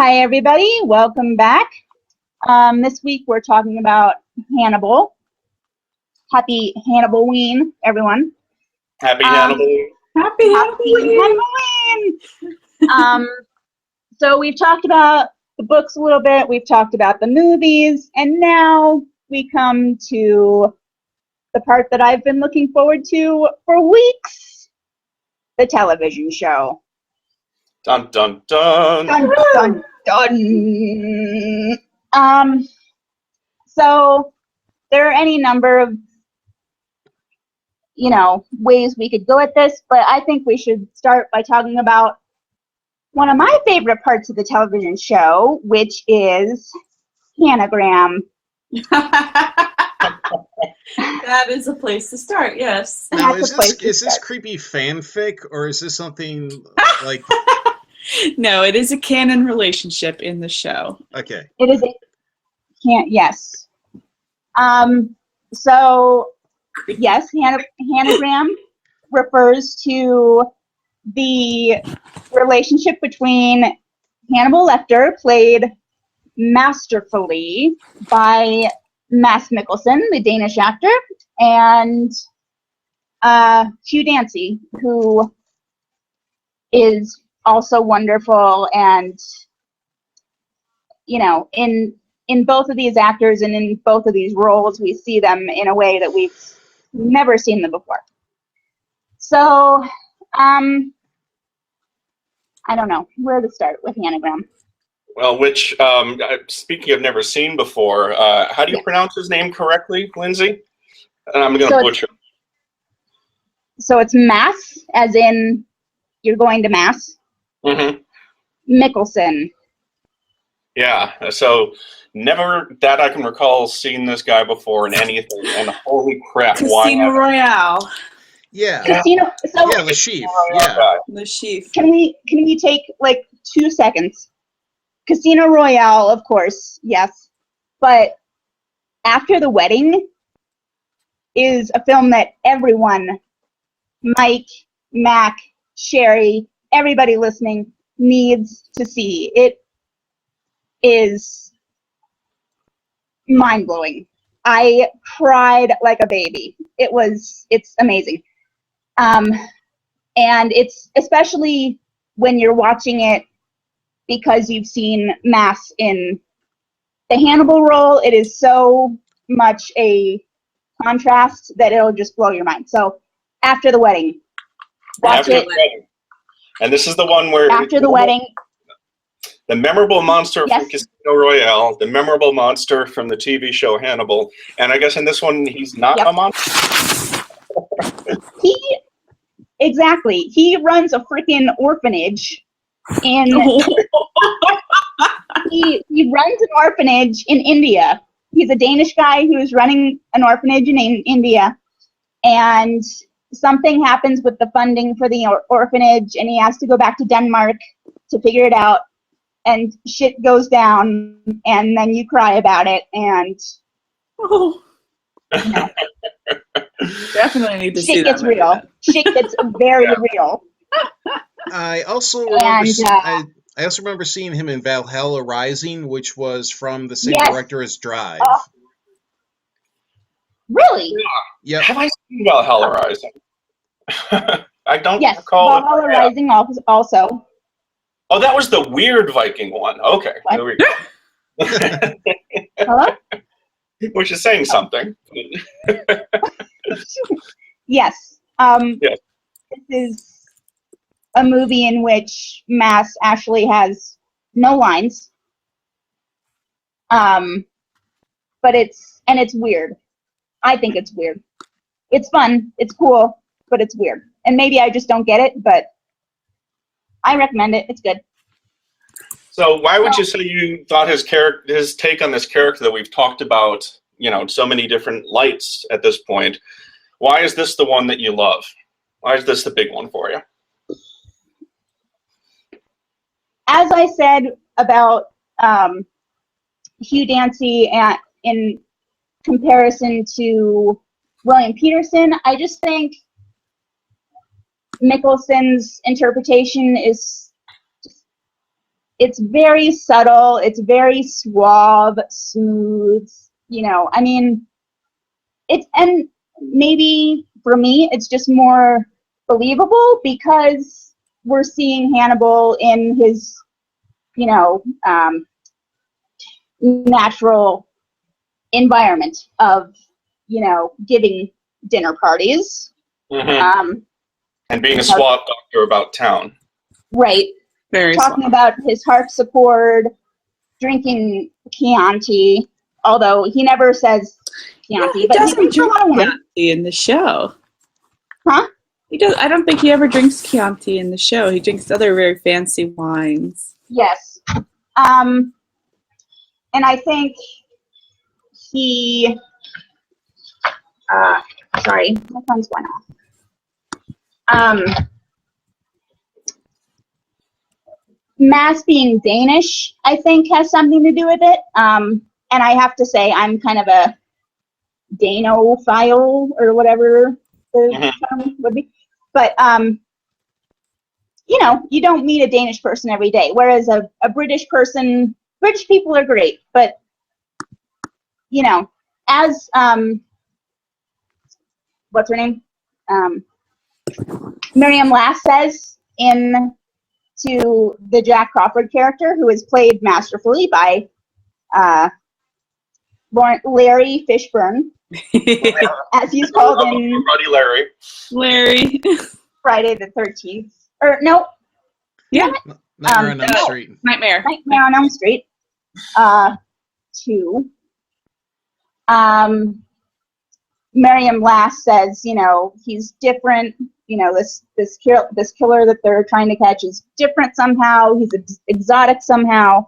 Hi, everybody. Welcome back. This week we're talking about Hannibal. Happy Hannibalween, everyone. Happy Hannibal. Happy Hannibalween! So we've talked about the books a little bit. We've talked about the movies. And now we come to the part that I've been looking forward to for weeks. The television show. Dun, dun, dun. Dun, dun, dun. So there are any number of, ways we could go at this, but I think we should start by talking about one of my favorite parts of the television show, which is Hannigram. That is a place to start, yes. Now, That's is this creepy fanfic, or is this something like... No, it is a canon relationship in the show. Okay. It is yes. So, yes, Hannigram refers to the relationship between Hannibal Lecter, played masterfully by Mads Mikkelsen, the Danish actor, and Hugh Dancy, who is also wonderful, and in both of these actors and in both of these roles, we see them in a way that we've never seen them before. So, I don't know where to start with Hannigram. Well, which, speaking of never seen before, how do you pronounce his name correctly, Lindsay? And I'm going to butcher. So it's Mass, as in you're going to Mass. Mm-hmm. Mikkelsen. Yeah, so never that I can recall seeing this guy before in anything, and holy crap, Casino Royale. Yeah. Casino. So Yeah, Le Chiffre. Yeah. Le Chiffre. Can we take like 2 seconds? Casino Royale, of course, yes, but After the Wedding is a film that everyone, Mike, Mac, Sherry, everybody listening, needs to see. It is mind-blowing. I cried like a baby. It's amazing. And it's especially when you're watching it because you've seen Mass in the Hannibal role, it is so much a contrast that it'll just blow your mind. So, After the Wedding. Watch it. And this is the one where... After the Wedding. The memorable monster Yes. from Casino Royale, the memorable monster from the TV show Hannibal, and I guess in this one he's not a monster? Exactly. He runs a freaking orphanage in... he runs an orphanage in India. He's a Danish guy who's running an orphanage in India, and something happens with the funding for the orphanage, and he has to go back to Denmark to figure it out, and shit goes down, and then you cry about it, and Definitely need to see shit that gets real. Shit gets very real. I also remember I also remember seeing him in Valhalla Rising, which was from the same director as Drive. Really? Yep. Have I seen Valhalla Rising? I don't recall it. Valhalla Rising also. Oh, that was the weird Viking one. Okay, there we go. Hello? Which is saying something. Yes. Yes. This is a movie in which Mass actually has no lines. But it's weird. I think it's weird. It's fun, it's cool, but it's weird. And maybe I just don't get it, but I recommend it. It's good. So why would you say you thought his take on this character that we've talked about, so many different lights at this point, why is this the one that you love? Why is this the big one for you? As I said about Hugh Dancy in comparison to William Peterson, I just think Mikkelsen's interpretation is it's very subtle. It's very suave, smooth. You know, I mean, and maybe for me, it's just more believable because we're seeing Hannibal in his, you know, natural environment of, you know, giving dinner parties. And being a swab doctor about town. Right. Very Talking suave. about his harpsichord, drinking Chianti, although he never says Chianti, He but he doesn't drinks a drink lot of wine. Chianti in the show. Huh? He does. I don't think he ever drinks Chianti in the show. He drinks other very fancy wines. Yes. And I think he, sorry, my phone's going off. Mass being Danish, I think, has something to do with it. And I have to say, I'm kind of a Danophile, or whatever the term would be. But, you know, you don't meet a Danish person every day, whereas a British person, British people are great, but, you know, as, what's her name? Miriam Lass says to the Jack Crawford character, who is played masterfully by Larry Fishburne, as he's called in Buddy Larry. Larry. Friday the 13th. Or, no. Yeah. Nightmare on Elm Street. Nightmare. Nightmare on Elm Street. 2. Miriam Lass says, you know, he's different. You know, this killer that they're trying to catch is different somehow. He's exotic somehow.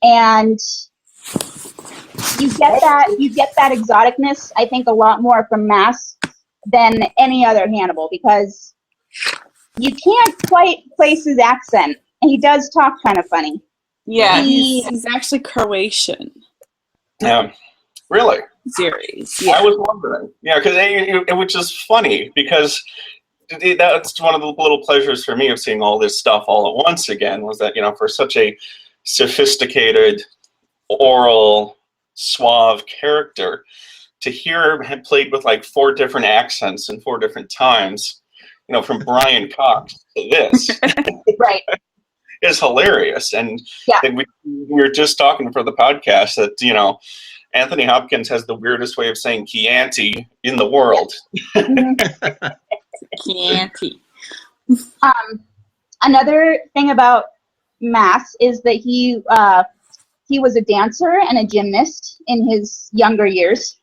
And you get that exoticness, I think, a lot more from Mass than any other Hannibal, because you can't quite place his accent. He does talk kind of funny. Yeah, he's actually Croatian. Yeah, really? Series. Yeah. I was wondering. Yeah, because which is funny, because that's one of the little pleasures for me of seeing all this stuff all at once again, was that, you know, for such a sophisticated, oral, suave character, to hear him played with like 4 different accents in 4 different times, you know, from Brian Cox to this, Right, is hilarious. And yeah. we were just talking for the podcast that, you know, Anthony Hopkins has the weirdest way of saying Chianti in the world. Chianti. Another thing about Mass is that he was a dancer and a gymnast in his younger years,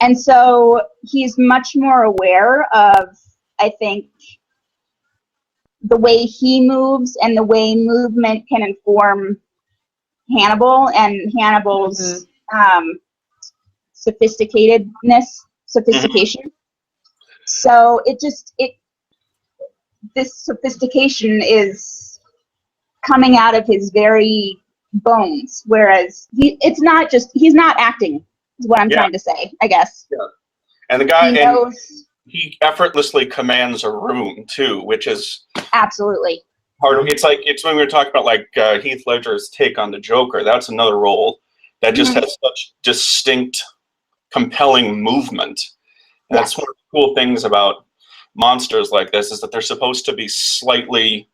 and so he's much more aware of, I think, the way he moves and the way movement can inform Hannibal and Hannibal's sophistication. So this sophistication is coming out of his very bones, whereas he's not acting, is what I'm trying to say, I guess. Yeah. And the guy, he knows, he effortlessly commands a room too, which is absolutely part of it's when we were talking about like Heath Ledger's take on the Joker. That's another role that just has such distinct, compelling movement. And that's one of the cool things about monsters like this, is that they're supposed to be slightly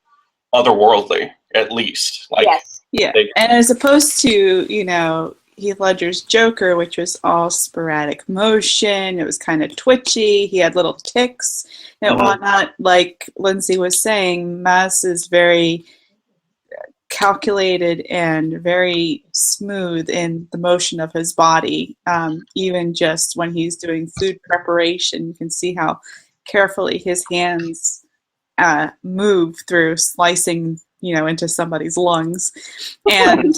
otherworldly, at least. Like, yeah. And as opposed to, you know, Heath Ledger's Joker, which was all sporadic motion, it was kind of twitchy, he had little tics and whatnot. Like Lindsay was saying, Mass is very calculated and very smooth in the motion of his body. Even just when he's doing food preparation, you can see how carefully his hands move through slicing, you know, into somebody's lungs. And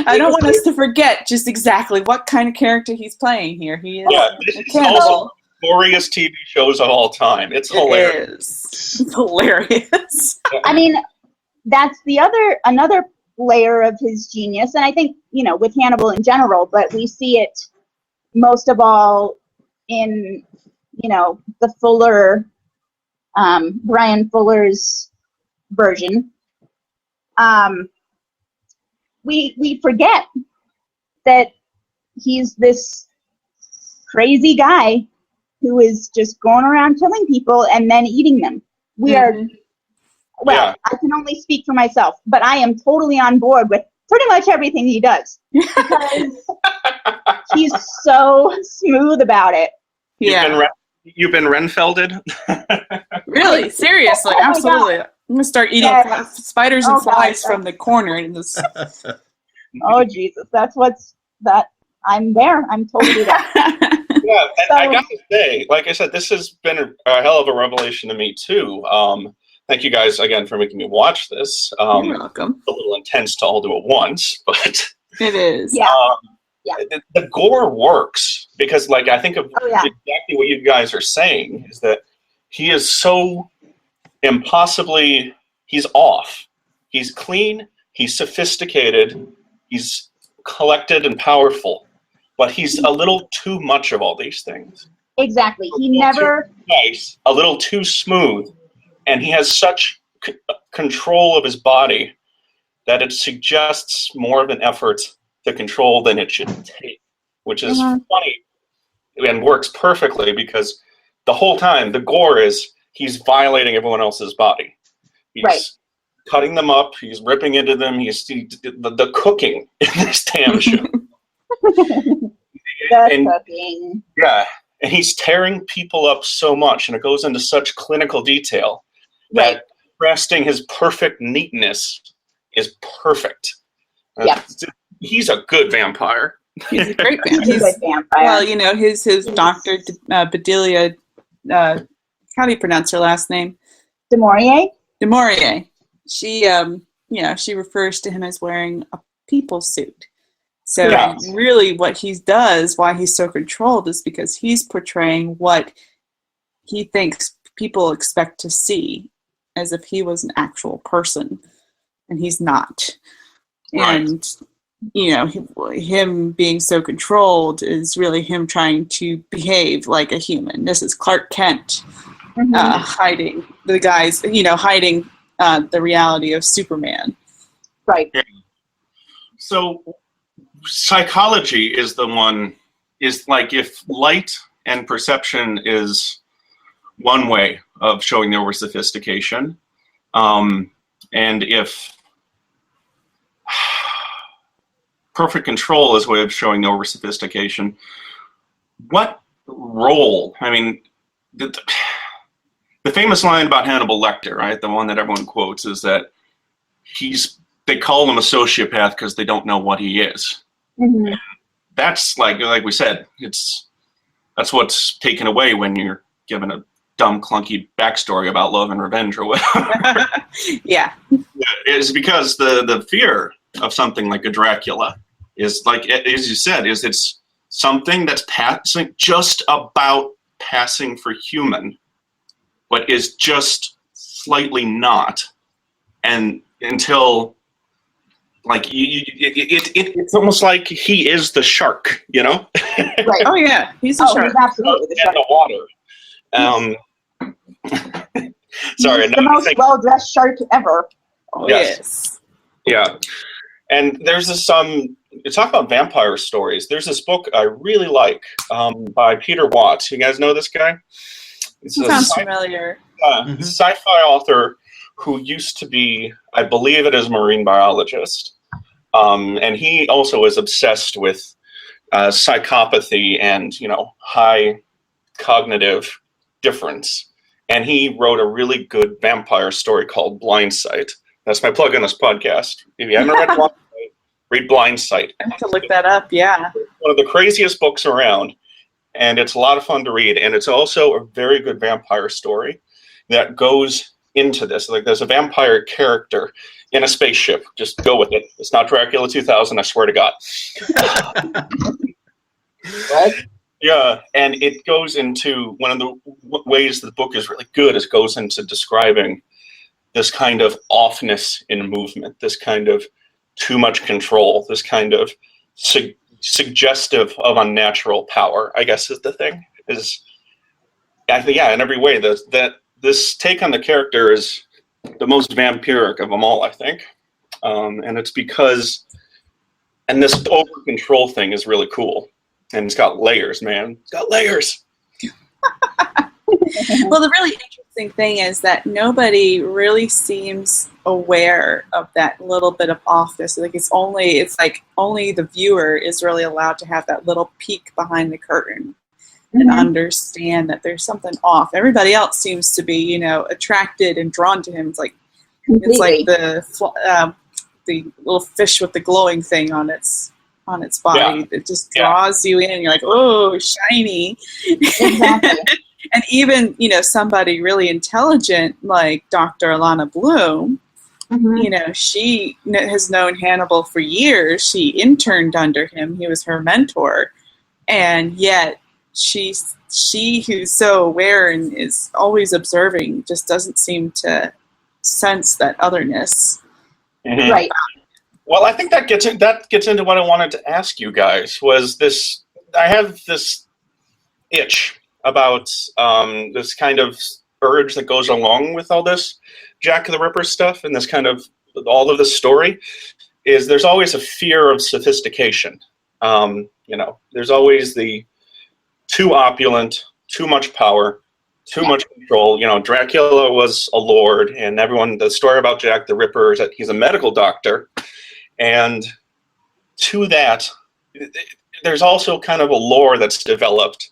I don't want us to forget just exactly what kind of character he's playing here. He is this is also the goriest TV shows of all time. It's hilarious. It's hilarious. I mean, that's another layer of his genius, and I think, you know, with Hannibal in general, but we see it most of all in, you know, the Fuller, Brian Fuller's version, we forget that he's this crazy guy who is just going around killing people and then eating them. We are, well, I can only speak for myself, but I am totally on board with pretty much everything he does because he's so smooth about it. You've been Renfelded? Really? Seriously? Oh my Absolutely. God. I'm going to start eating spiders and flies from the corner. In this. Oh, Jesus. I'm there. I'm totally there. Yeah, and I got to say, like I said, this has been a hell of a revelation to me, too. Thank you guys, again, for making me watch this. You're welcome. It's a little intense to all do it once, but... It is. Yeah. The gore works because, like, I think of exactly what you guys are saying is that he is so impossibly, he's off. He's clean, he's sophisticated, he's collected and powerful, but he's a little too much of all these things. Exactly. He never... Nice, a little too smooth, and he has such control of his body that it suggests more of an effort to control than it should take, which is funny and works perfectly because the whole time the gore is he's violating everyone else's body. He's cutting them up, he's ripping into them, the cooking in this damn show. Cooking. Yeah, and he's tearing people up so much, and it goes into such clinical detail that resting his perfect neatness is perfect. He's a good vampire. He's a great vampire. He's a good vampire. Well, you know, his Dr. Bedelia, how do you pronounce her last name? Du Maurier. She, she refers to him as wearing a people suit. So really what he does, why he's so controlled, is because he's portraying what he thinks people expect to see as if he was an actual person, and he's not. Right. And, you know, him being so controlled is really him trying to behave like a human. This is Clark Kent hiding the guys, hiding the reality of Superman. Right. Yeah. So psychology is like if light and perception is one way of showing their sophistication, and if perfect control is a way of showing their sophistication, what role, I mean, the famous line about Hannibal Lecter, right, the one that everyone quotes, is that they call him a sociopath because they don't know what he is. Mm-hmm. That's like we said, that's what's taken away when you're given a dumb, clunky backstory about love and revenge or whatever. Yeah. It's because the fear of something like a Dracula is, like, as you said, it's something that's just about passing for human, but is just slightly not. And until, like, it's almost like he is the shark, you know? Right. Oh, yeah. He's the shark. He's absolutely the shark. In the water. Sorry. He's the most well-dressed shark ever. Oh, yes. Yeah. And there's this, you talk about vampire stories. There's this book I really like by Peter Watts. You guys know this guy? Sounds familiar. He's a sci-fi author who used to be, I believe it is, a marine biologist. And he also is obsessed with psychopathy and, high cognitive difference. And he wrote a really good vampire story called Blind Sight. That's my plug in this podcast. If you haven't read Blind Sight, read Blind Sight. I have to look that up, yeah. It's one of the craziest books around, and it's a lot of fun to read. And it's also a very good vampire story that goes into this. Like, there's a vampire character in a spaceship. Just go with it. It's not Dracula 2000, I swear to God. What? Yeah, and it goes into one of the ways the book is really good is goes into describing this kind of offness in movement, this kind of too much control, this kind of suggestive of unnatural power, I guess is the thing. I think, in every way, that this take on the character is the most vampiric of them all, I think. and it's because, and this over control thing is really cool, and it's got layers, man. It's got layers. Well, the really interesting thing is that nobody really seems aware of that little bit of offness. Like it's like only the viewer is really allowed to have that little peek behind the curtain and understand that there's something off. Everybody else seems to be, attracted and drawn to him. It's like the little fish with the glowing thing on its body. It just draws you in. You're like, oh, shiny. Exactly. And even, somebody really intelligent like Dr. Alana Bloom, she has known Hannibal for years. She interned under him. He was her mentor. And yet she who's so aware and is always observing just doesn't seem to sense that otherness. Mm-hmm. Right. Well, I think that gets into what I wanted to ask you guys. Was this? I have this itch about this kind of urge that goes along with all this Jack the Ripper stuff, and this kind of all of this story. Is there's always a fear of sophistication. There's always the too opulent, too much power, too much control. Dracula was a lord, and the story about Jack the Ripper is that he's a medical doctor. And to that, there's also kind of a lore that's developed,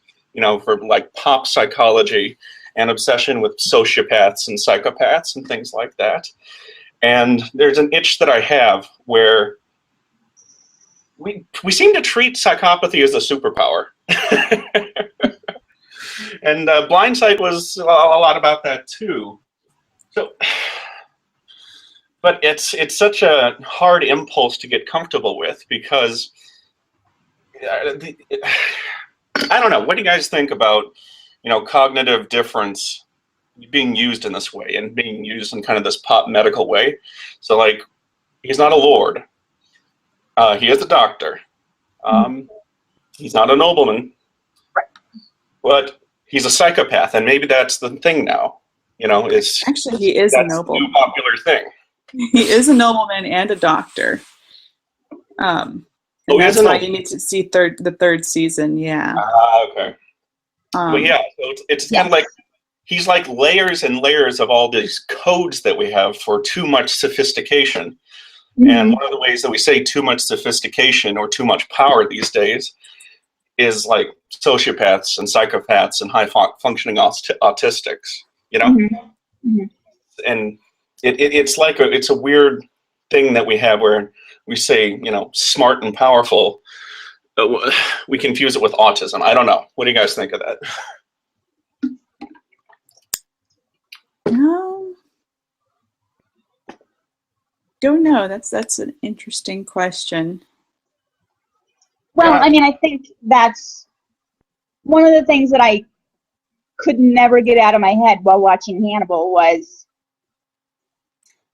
for like pop psychology and obsession with sociopaths and psychopaths and things like that. And there's an itch that I have where we seem to treat psychopathy as a superpower. And Blindsight was a lot about that too. So, but it's such a hard impulse to get comfortable with because I don't know. What do you guys think about cognitive difference being used in this way and being used in kind of this pop medical way? So like, he's not a lord. He is a doctor. He's not a nobleman. Right. But he's a psychopath, and maybe that's the thing now. Actually, he is a nobleman. That's the new popular thing. He is a nobleman and a doctor. And that's why you need to see the third season. Yeah. Okay. Well, yeah. So it's kind of like he's like layers and layers of all these codes that we have for too much sophistication. Mm-hmm. And one of the ways that we say too much sophistication or too much power these days is like sociopaths and psychopaths and high functioning autistics. Mm-hmm. Mm-hmm. And it's like it's a weird thing that we have where we say, smart and powerful. We confuse it with autism. I don't know. What do you guys think of that? Don't know. That's an interesting question. Well, I mean, I think that's one of the things that I could never get out of my head while watching Hannibal was,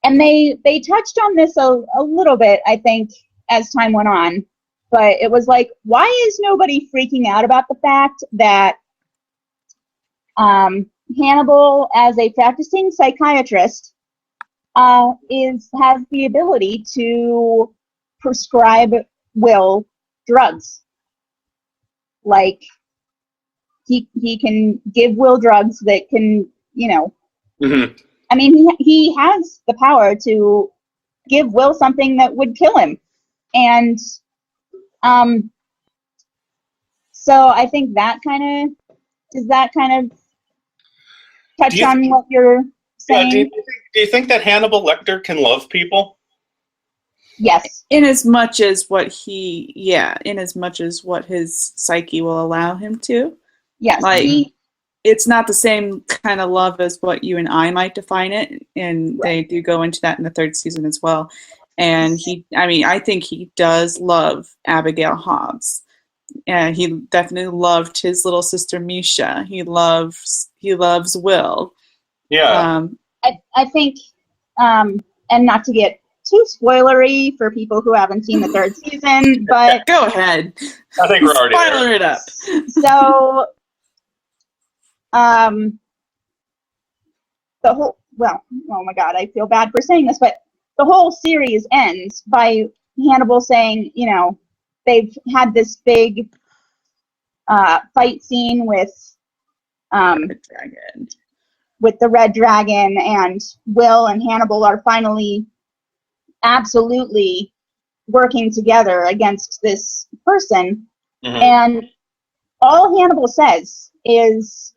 and they touched on this a little bit, I think, as time went on, but it was like, why is nobody freaking out about the fact that Hannibal, as a practicing psychiatrist, has the ability to prescribe Will drugs. Like, he can give Will drugs that can, Mm-hmm. I mean, he has the power to give Will something that would kill him. And so I think that kind of touch on what you're saying. Yeah, do you think that Hannibal Lecter can love people? Yes. In as much as what his psyche will allow him to. Yes. Like, it's not the same kind of love as what you and I might define it, and they do go into that in the third season as well. And I think he does love Abigail Hobbs. And he definitely loved his little sister Misha. He loves Will. Yeah. I think, and not to get too spoilery for people who haven't seen the third season, but go ahead. I think we're already spoiler there. It up. So, the whole, well, oh my God, I feel bad for saying this, but the whole series ends by Hannibal saying, you know, they've had this big fight scene with The dragon. with the red dragon, and Will and Hannibal are finally absolutely working together against this person. Mhm. And all Hannibal says is,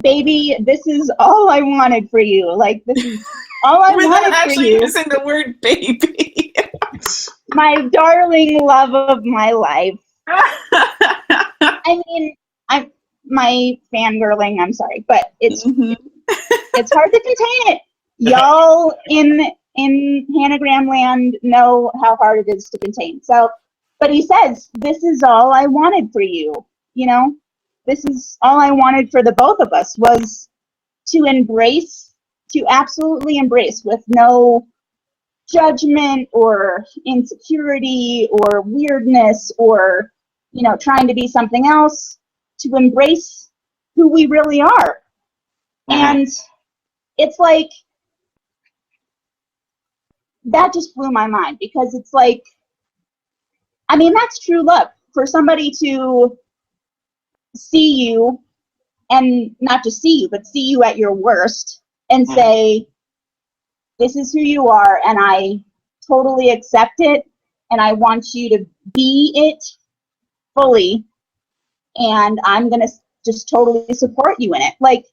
baby, this is all I wanted for you. Like, this is all I Without wanted for actually you. using the word baby. My darling love of my life. I mean, I'm my fangirling, I'm sorry, but it's Mhm. it's hard to contain it. Y'all in Hanagram land know how hard it is to contain. So, but he says, this is all I wanted for you. You know, this is all I wanted for the both of us, was to embrace, to absolutely embrace with no judgment or insecurity or weirdness or, you know, trying to be something else, to embrace who we really are. Mhm. And it's like, that just blew my mind, because it's like, I mean, that's true love. For somebody to see you, and not just see you, but see you at your worst, and Mhm. say, this is who you are, and I totally accept it, and I want you to be it fully, and I'm going to just totally support you in it. Like,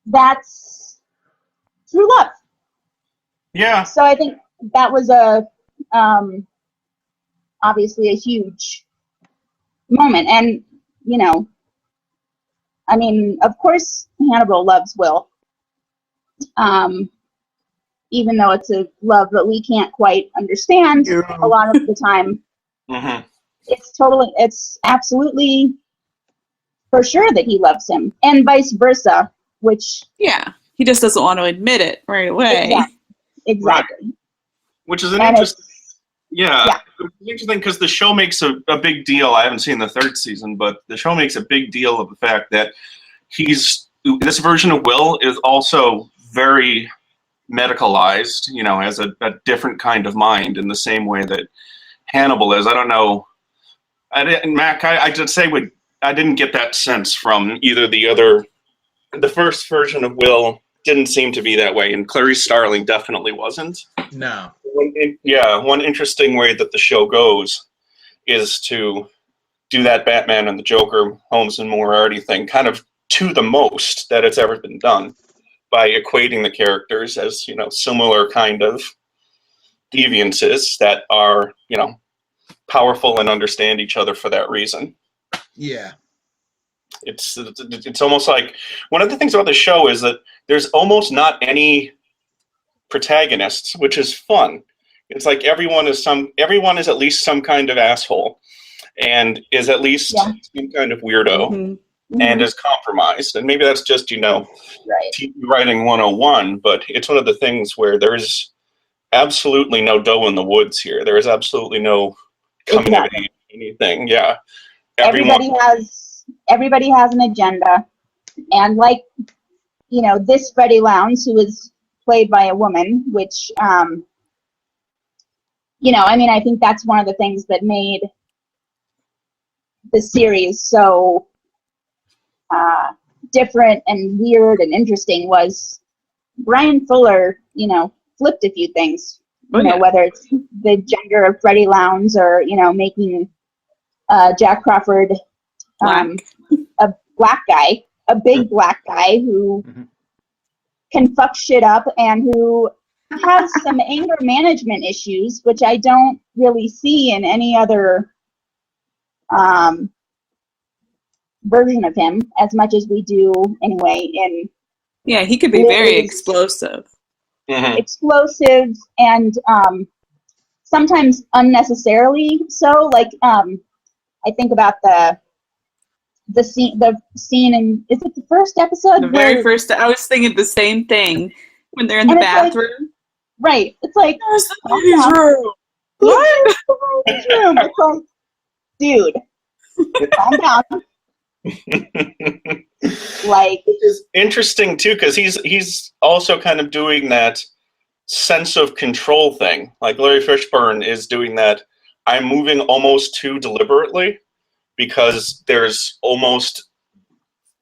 that's true love. Yeah. So I think that was obviously a huge moment. And, you know, I mean, of course Hannibal loves Will, even though it's a love that we can't quite understand a lot of the time. Mhm. It's absolutely for sure that he loves him, and vice versa, which Yeah. He just doesn't want to admit it right away. exactly. Which is an And interesting. Yeah. yeah. It's interesting because the show makes a big deal. I haven't seen the third season, but the show makes a big deal of the fact that this version of Will is also very medicalized, you know, has a different kind of mind in the same way that Hannibal is. I don't know. Mac, I did say I didn't get that sense from either the other. The first version of Will didn't seem to be that way, and Clarice Starling definitely wasn't. No. One interesting way that the show goes is to do that Batman and the Joker, Holmes and Moriarty thing kind of to the most that it's ever been done, by equating the characters as, you know, similar kind of deviances that are, you know, powerful and understand each other for that reason. Yeah. It's almost like, one of the things about the show is that there's almost not any protagonists, which is fun. It's like everyone is at least some kind of asshole, and is at least some kind of weirdo, Mhm. and is compromised. And maybe that's just, you know, Right. TV writing 101, but it's one of the things where there's absolutely no dough in the woods here. There is absolutely no coming of age anything. Yeah. Everybody has an agenda, and like, you know, this Freddie Lounds, who was played by a woman, which you know, I mean, I think that's one of the things that made the series so different and weird and interesting, was Brian Fuller, you know, flipped a few things. You know, whether it's the gender of Freddie Lounds, or, you know, making Jack Crawford a black guy, a big black guy who can fuck shit up, and who has some anger management issues, which I don't really see in any other version of him as much as we do anyway. Yeah, he could be very explosive. Explosive, and sometimes unnecessarily so. Like, I think about the scene in, is it the first episode? The very first, I was thinking the same thing when they're in the bathroom. Right. It's like, there's the ladies' room. What? It's like, dude, calm down. Like, which is interesting too, because he's also kind of doing that sense of control thing. Like Larry Fishburne is doing that. I'm moving almost too deliberately because there's almost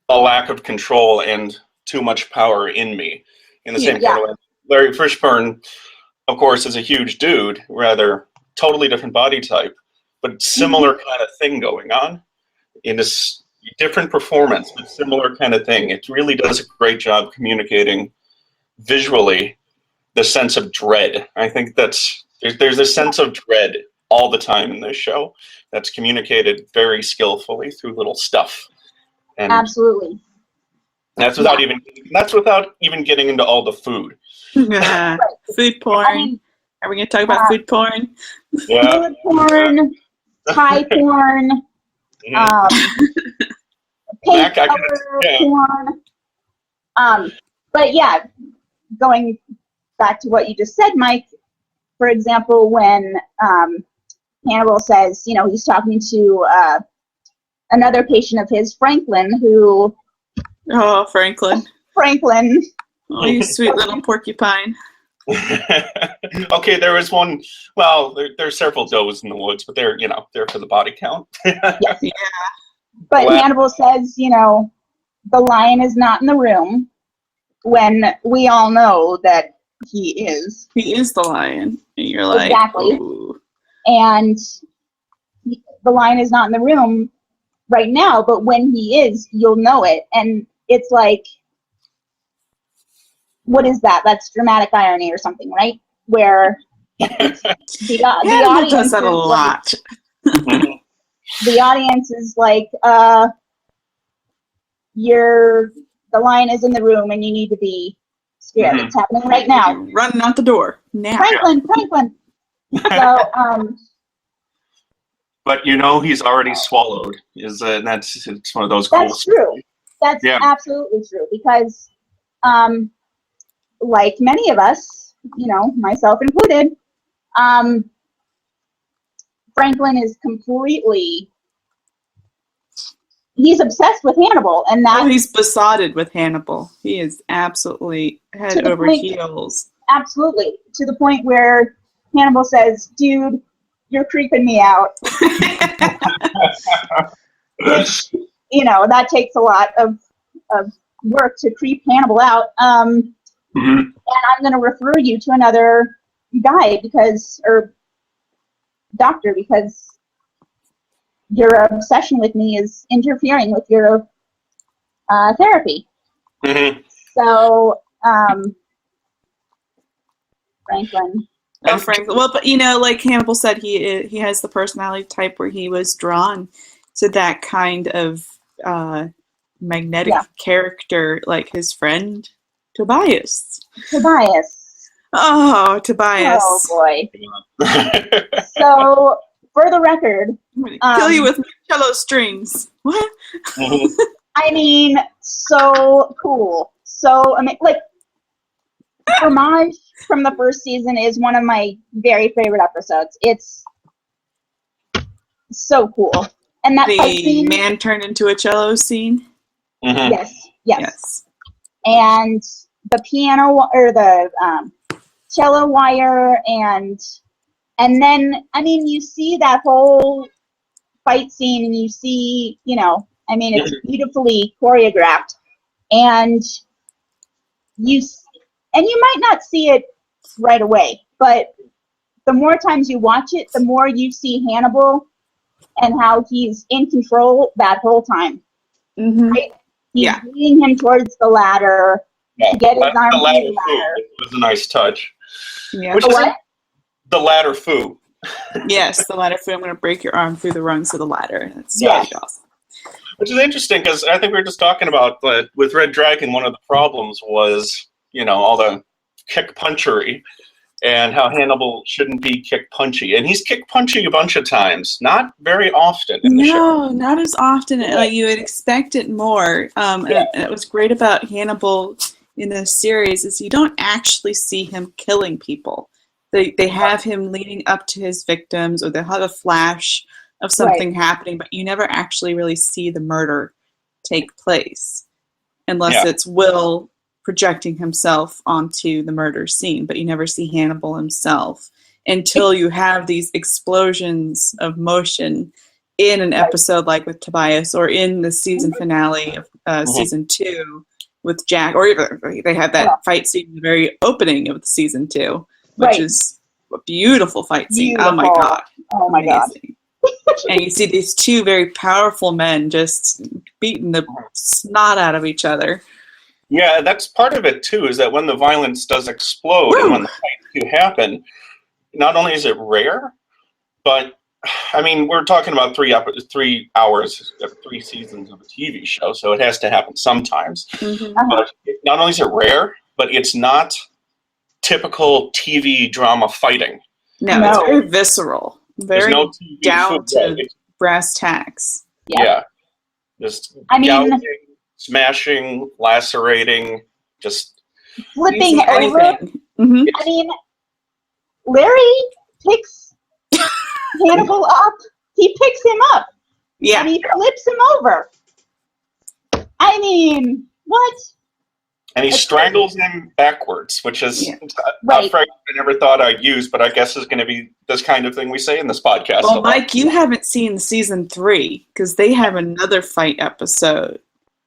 a lack of control and too much power in me. In the same kind of way, Larry Fishburne, of course, is a huge dude, rather totally different body type, but similar kind of thing going on in this different performance, but similar kind of thing. It really does a great job communicating visually the sense of dread. I think there's a sense of dread all the time in this show that's communicated very skillfully through little stuff. And absolutely. that's without even getting into all the food. Food porn. I mean, are we going to talk about food porn? Yeah. Food porn, Thai porn, pink color porn. But yeah, going back to what you just said, Mike, for example, when Hannibal says, he's talking to another patient of his, Franklin, who... Oh, Franklin. Oh, you sweet little porcupine. Okay, there was one. Well, there's several does in the woods, but they're for the body count. Yes. Yeah. But Hannibal says, the lion is not in the room, when we all know that he is. He is the lion. And you're like, exactly. Ooh. And the lion is not in the room right now, but when he is, you'll know it. And it's like, what is that? That's dramatic irony or something, right? Where the audience does that a lot. The audience is like, the lion is in the room and you need to be scared. It's happening right now. You're running out the door now. Franklin. So, but he's already swallowed. It's one of those. That's true. That's absolutely true, because, like many of us, myself included, Franklin is completely. He's obsessed with Hannibal, and he's besotted with Hannibal. He is absolutely head over heels. Absolutely, to the point where Hannibal says, "Dude, you're creeping me out." Which, that takes a lot of work to creep Hannibal out. And I'm going to refer you to another guy or doctor, because your obsession with me is interfering with your therapy. So, Franklin. Oh, Franklin. Well, but like Hannibal said, he has the personality type where he was drawn to that kind of magnetic character, like his friend Tobias. Oh, Tobias. Oh boy. So, for the record, kill you with cello strings. What? I mean, so cool. So, like, Fromage from the first season is one of my very favorite episodes. It's so cool. And that the man turned into a cello scene? Yes. And the piano, or the cello wire, and then, you see that whole fight scene, and you see, it's beautifully choreographed, and you might not see it right away, but the more times you watch it, the more you see Hannibal and how he's in control that whole time. Right? He's leading him towards the ladder to get his arm through the ladder. It was a nice touch. Yeah. The ladder foo. Yes, the ladder foo. I'm going to break your arm through the rungs of the ladder. That's really awesome. Which is interesting, because I think we were just talking about, but with Red Dragon, one of the problems was, all the kick punchery, and how Hannibal shouldn't be kick punchy. And he's kick punchy a bunch of times, not very often in the show. No, not as often. Like, you would expect it more. And it was great about Hannibal in this series is you don't actually see him killing people. They have him leading up to his victims, or they'll have a flash of something happening, but you never actually really see the murder take place, unless it's Will projecting himself onto the murder scene, but you never see Hannibal himself until you have these explosions of motion in an episode like with Tobias, or in the season finale of season 2 with Jack, or even they have that fight scene in the very opening of the season 2, which is a beautiful fight scene. Oh my god. Oh my god. And you see these two very powerful men just beating the snot out of each other. Yeah, that's part of it too, is that when the violence does explode and when the fights do happen, not only is it rare, but I mean, we're talking about 3 hours, 3 seasons of a TV show, so it has to happen sometimes. But not only is it rare, but it's not typical TV drama fighting. No, it's very visceral, very down to it's, brass tacks. Yeah. Just gouging, smashing, lacerating, just flipping over. I mean, Larry picks Hannibal up. He picks him up. Yeah. And he flips him over. I mean, what? And he strangles him backwards, which is a phrase I never thought I'd use, but I guess is going to be this kind of thing we say in this podcast. Well, Mike, you haven't seen season 3, because they have another fight episode,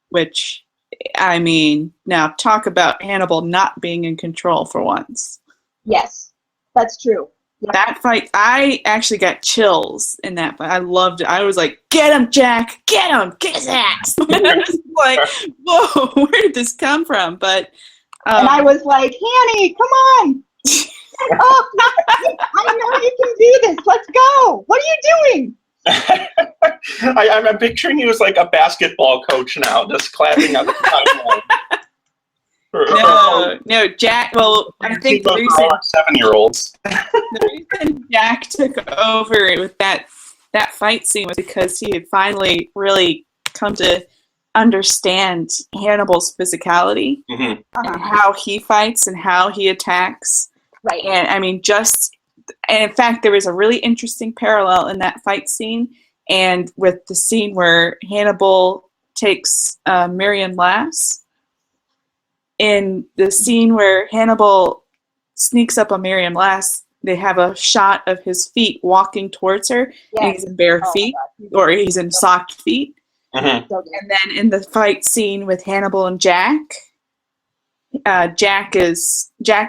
which, I mean, now talk about Hannibal not being in control for once. Yes, that's true. Yep. That fight, I actually got chills in that fight. I loved it. I was like, get him, Jack! Get him! Get his ass! And I was like, whoa, where did this come from? But and I was like, Hanny, come on! Oh, I know you can do this. Let's go! What are you doing? I'm picturing you as like a basketball coach now, just clapping on the timeline. No, Jack. Well, I think the reason 7-year-olds. The reason Jack took over with that fight scene was because he had finally really come to understand Hannibal's physicality and how he fights and how he attacks. Right. And I mean, and in fact, there was a really interesting parallel in that fight scene, and with the scene where Hannibal takes Miriam Lass. In the scene where Hannibal sneaks up on Miriam Lass, they have a shot of his feet walking towards her, and he's in bare feet, or he's in socked feet. And then in the fight scene with Hannibal and Jack, Jack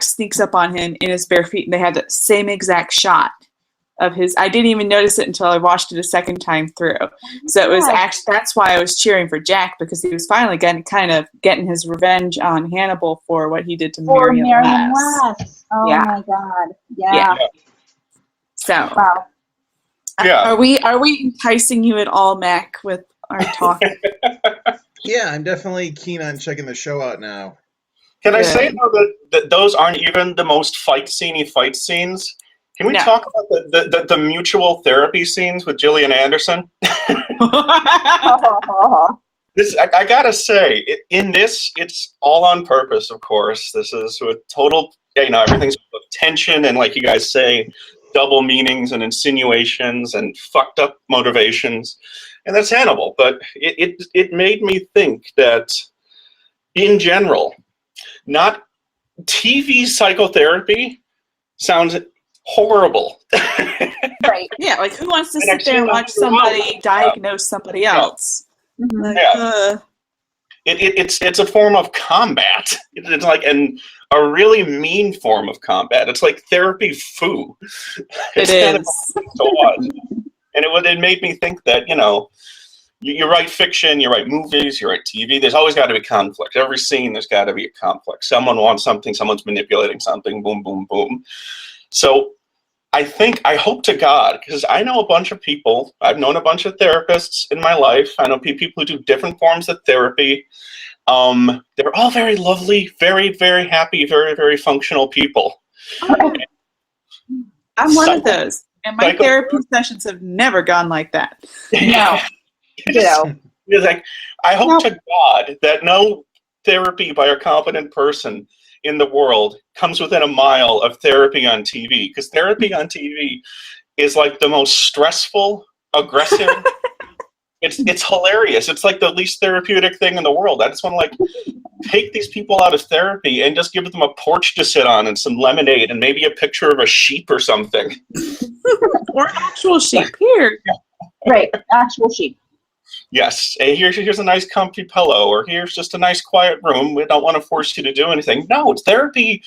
sneaks up on him in his bare feet, and they had the same exact shot of his. I didn't even notice it until I watched it a second time through. So it was actually, that's why I was cheering for Jack, because he was finally getting his revenge on Hannibal for what he did to Miriam Lass. Oh my god. Yeah. So Yeah. Are we enticing you at all, Mac, with our talk? Yeah, I'm definitely keen on checking the show out now. Can I say though that those aren't even the most fight scenes? Can we talk about the mutual therapy scenes with Gillian Anderson? This, I gotta say, in this, it's all on purpose, of course. This is with total, everything's with tension and, like you guys say, double meanings and insinuations and fucked up motivations. And that's Hannibal. But it made me think that, in general, not TV psychotherapy sounds horrible. Right. Yeah, like who wants to sit there and watch somebody diagnose somebody else? Like, It's a form of combat. It's like a really mean form of combat. It's like therapy foo. It is. And it made me think that, you write fiction, you write movies, you write TV, there's always got to be conflict. Every scene, there's got to be a conflict. Someone wants something, someone's manipulating something, boom, boom, boom. So I hope to God, because I know a bunch of people, I've known a bunch of therapists in my life. I know people who do different forms of therapy. They're all very lovely, very, very happy, very, very functional people. I'm one of those. And my therapy sessions have never gone like that. No. It's like, I hope to God that no therapy by a competent person in the world comes within a mile of therapy on TV, because therapy on TV is like the most stressful, aggressive, It's hilarious. It's like the least therapeutic thing in the world. I just want to like take these people out of therapy and just give them a porch to sit on and some lemonade and maybe a picture of a sheep or something. Or an actual sheep. Here. Right, actual sheep. Yes. Hey, here's a nice comfy pillow, or here's just a nice quiet room. We don't want to force you to do anything. No, it's therapy.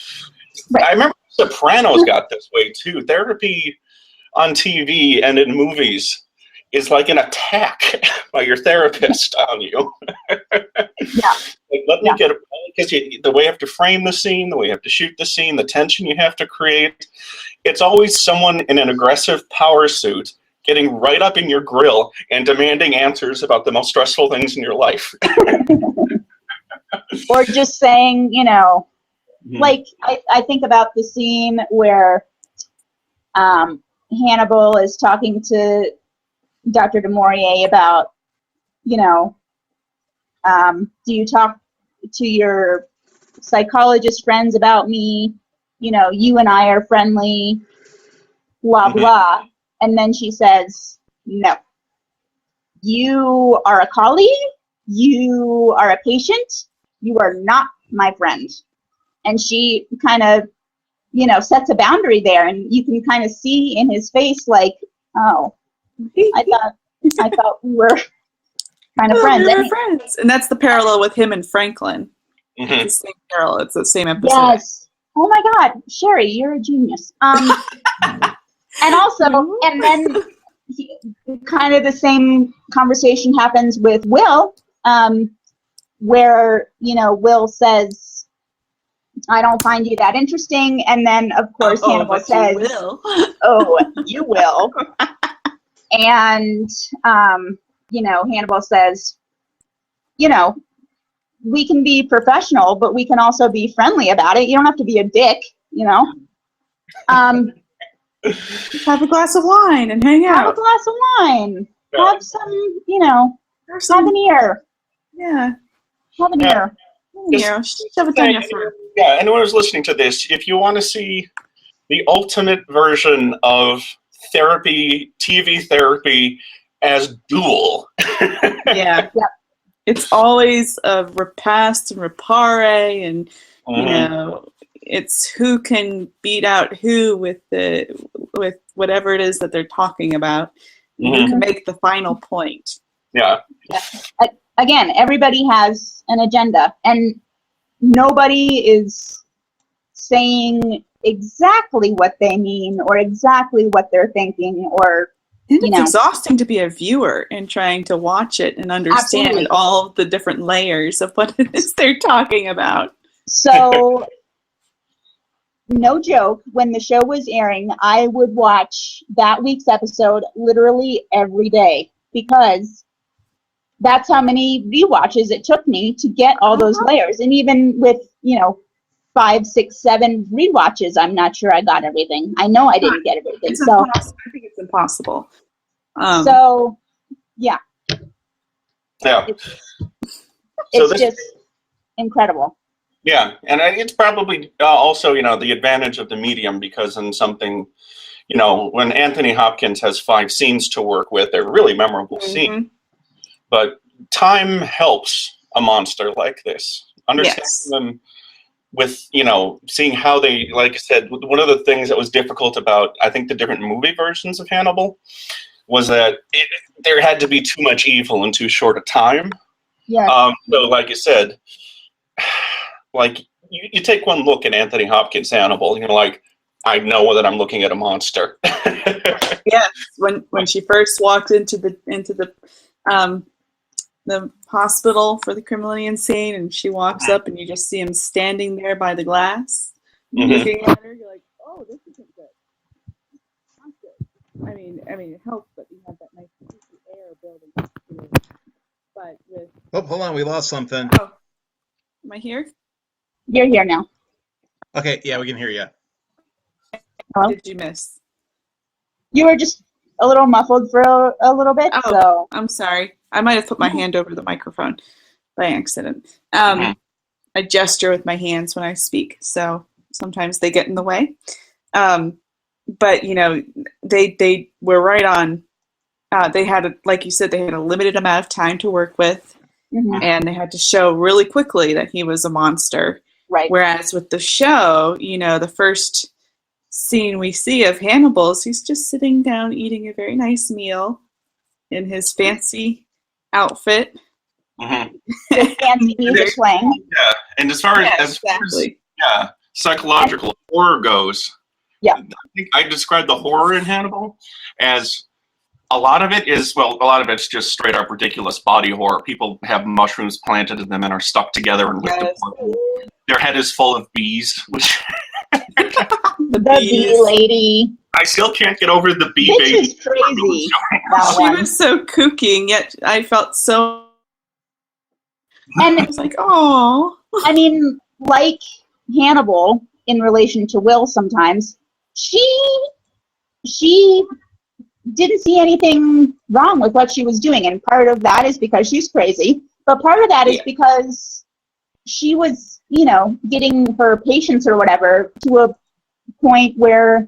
Right. I remember Sopranos got this way too. Therapy on TV and in movies is like an attack by your therapist on you. Yeah. Like, let me get it, because the way you have to frame the scene, the way you have to shoot the scene, the tension you have to create, it's always someone in an aggressive power suit getting right up in your grill and demanding answers about the most stressful things in your life. Or just saying, like I think about the scene where Hannibal is talking to Dr. Du Maurier about, do you talk to your psychologist friends about me? You and I are friendly, blah, blah. And then she says, no. You are a colleague. You are a patient. You are not my friend. And she kind of, sets a boundary there. And you can kind of see in his face, like, oh, I thought we were kind of friends. We were friends. And that's the parallel with him and Franklin. It's the same parallel. It's the same episode. Yes. Oh my God, Sherry, you're a genius. And also, and then kind of the same conversation happens with Will, where, Will says, I don't find you that interesting. And then, of course, Hannibal says, you will. Oh, you will. And, Hannibal says, we can be professional, but we can also be friendly about it. You don't have to be a dick, Have a glass of wine and hang out. Have a glass of wine. Yeah. Have some, have an ear. Yeah. Have an ear. Shove it down your throat. Yeah, anyone who's listening to this, if you want to see the ultimate version of therapy, TV therapy as duel. Yeah. Yep. It's always a repast and repare, and it's who can beat out who with whatever it is that they're talking about. Who can make the final point. Yeah. Again, everybody has an agenda, and nobody is saying exactly what they mean or exactly what they're thinking, or it's exhausting to be a viewer and trying to watch it and understand all the different layers of what it is they're talking about. So, no joke, when the show was airing, I would watch that week's episode literally every day, because that's how many rewatches it took me to get all those layers. And even with, 5, 6, 7 rewatches, I'm not sure I got everything. I know I didn't get everything. I think it's impossible. So, yeah. Yeah. It's just incredible. Yeah, and it's probably also, the advantage of the medium, because in something, when Anthony Hopkins has 5 scenes to work with, they're really memorable scenes. But time helps a monster like this. Understanding them with, seeing how they, like I said, one of the things that was difficult about, I think, the different movie versions of Hannibal was that there had to be too much evil in too short a time. Yeah. So, like you said, like, you take one look at Anthony Hopkins' Hannibal, and you're like, I know that I'm looking at a monster. Yes, when she first walked into the hospital for the criminally insane, and she walks up, and you just see him standing there by the glass, looking at her. You're like, oh, this isn't good. Not good. I mean, it helps that you have that nice creepy air building up to it. But with hold on, we lost something. Oh, am I here? You're here now. Okay, yeah, we can hear you. What did you miss? You were just a little muffled for a little bit. Oh, so I'm sorry. I might have put my hand over the microphone by accident. I gesture with my hands when I speak, so sometimes they get in the way. But they were right on they had, like you said, they had a limited amount of time to work with, Mhm. and they had to show really quickly that he was a monster. Right. Whereas with the show, the first scene we see of Hannibal is he's just sitting down eating a very nice meal in his fancy outfit. Mm-hmm. With fancy music playing. Yeah, and as far as psychological horror goes, yeah, I think I described the horror in Hannibal as a lot of it's just straight up ridiculous body horror. People have mushrooms planted in them and are stuck together and with their head is full of bees, which the bee lady. I still can't get over the bee baby. Is crazy. She was so kooky, and yet I felt so. And I was like, oh. I mean, like Hannibal in relation to Will, sometimes she didn't see anything wrong with what she was doing, and part of that is because she's crazy, but part of that is because she was, getting her patients or whatever to a point where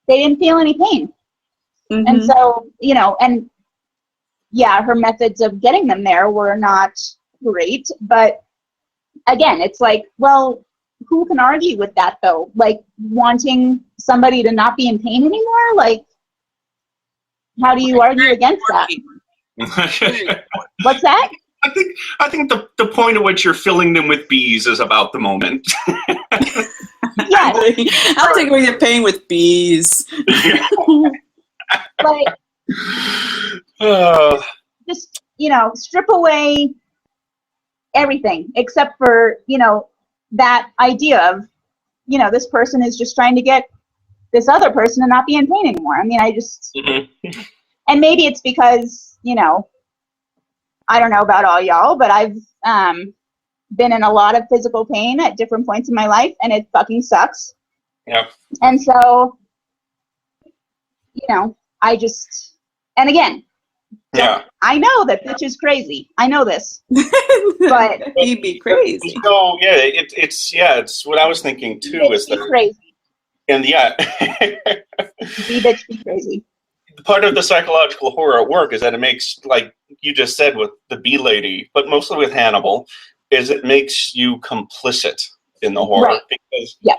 they didn't feel any pain. Mm-hmm. And so, and her methods of getting them there were not great, but again, it's like, well, who can argue with that though? Like, wanting somebody to not be in pain anymore? Like, how do you argue against that? What's that? I think the point at which you're filling them with bees is about the moment. I'll take away the pain with bees. But just, strip away everything except for, that idea of, this person is just trying to get this other person to not be in pain anymore. I mean, and maybe it's because, I don't know about all y'all, but I've been in a lot of physical pain at different points in my life, and it fucking sucks. Yeah. And so, I just, and again, I know that bitch is crazy. I know this, but he'd be crazy. So it's what I was thinking too. Is that crazy? And be bitch be crazy. Part of the psychological horror at work is that it makes, like you just said with the bee lady, but mostly with Hannibal, is it makes you complicit in the horror because he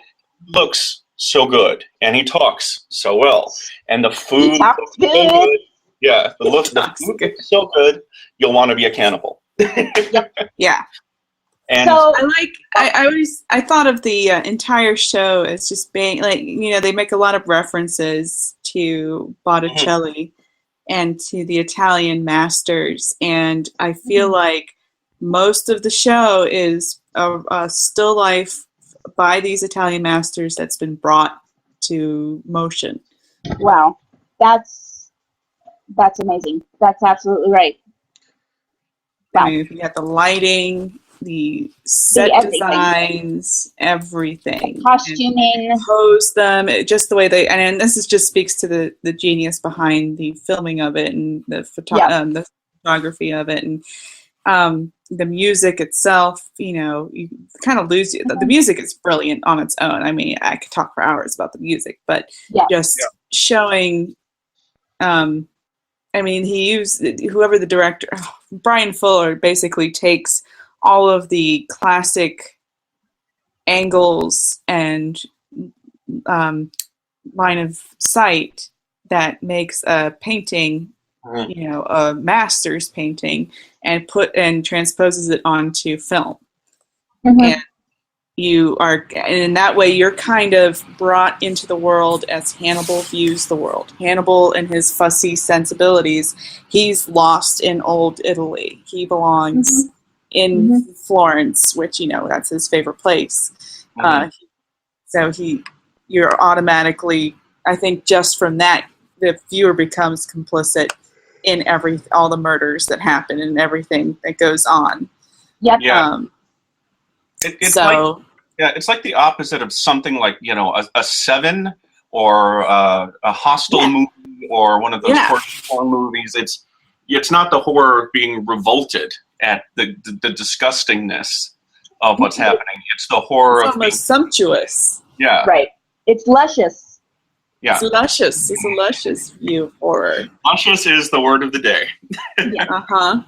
looks so good and he talks so well and the food looks so good. Yeah, the food is so good, you'll want to be a cannibal. Yeah. And so I thought of the entire show as just being like, they make a lot of references to Botticelli and to the Italian masters, and I feel like most of the show is a still life by these Italian masters that's been brought to motion. Wow, that's amazing. That's absolutely right. Wow. I mean, you got the lighting, the set designs, everything. The costuming. Pose them, just the way they, and this just speaks to the genius behind the filming of it and the photography of it, and the music itself. You kind of lose you. The music is brilliant on its own. I mean, I could talk for hours about the music, but showing. I mean, he used whoever the director, Brian Fuller, basically takes all of the classic angles and line of sight that makes a painting, a master's painting, and transposes it onto film. And in that way, you're kind of brought into the world as Hannibal views the world. Hannibal and his fussy sensibilities, he's lost in old Italy. He belongs in Florence, which, that's his favorite place. So you're automatically, I think just from that, the viewer becomes complicit in all the murders that happen and everything that goes on. Yep. Yeah. It's like the opposite of something like, a Seven or a Hostel movie or one of those horror movies. It's not the horror of being revolted at the disgustingness of what's happening. It's the horror of being sumptuous. Yeah. Right. It's luscious. Yeah. It's luscious. It's a luscious view of horror. Luscious is the word of the day. Yeah. Uh-huh.